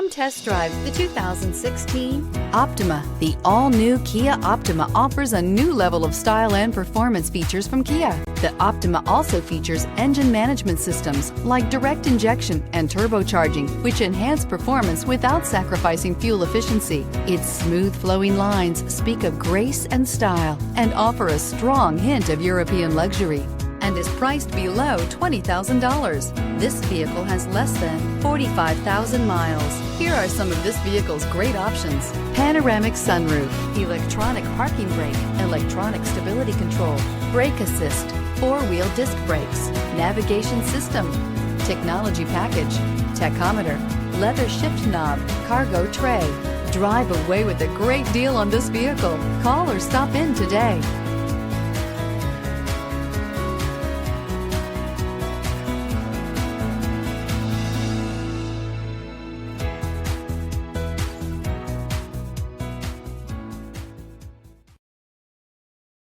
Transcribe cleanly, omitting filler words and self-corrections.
Come test drive the 2016 Optima. The all-new Kia Optima offers a new level of style and performance features from Kia. The Optima also features engine management systems like direct injection and turbocharging, which enhance performance without sacrificing fuel efficiency. Its smooth flowing lines speak of grace and style and offer a strong hint of European luxury, and is priced below $20,000. This vehicle has less than 45,000 miles. Here are some of this vehicle's great options: panoramic sunroof, electronic parking brake, electronic stability control, brake assist, four-wheel disc brakes, navigation system, technology package, tachometer, leather shift knob, cargo tray. Drive away with a great deal on this vehicle. Call or stop in today.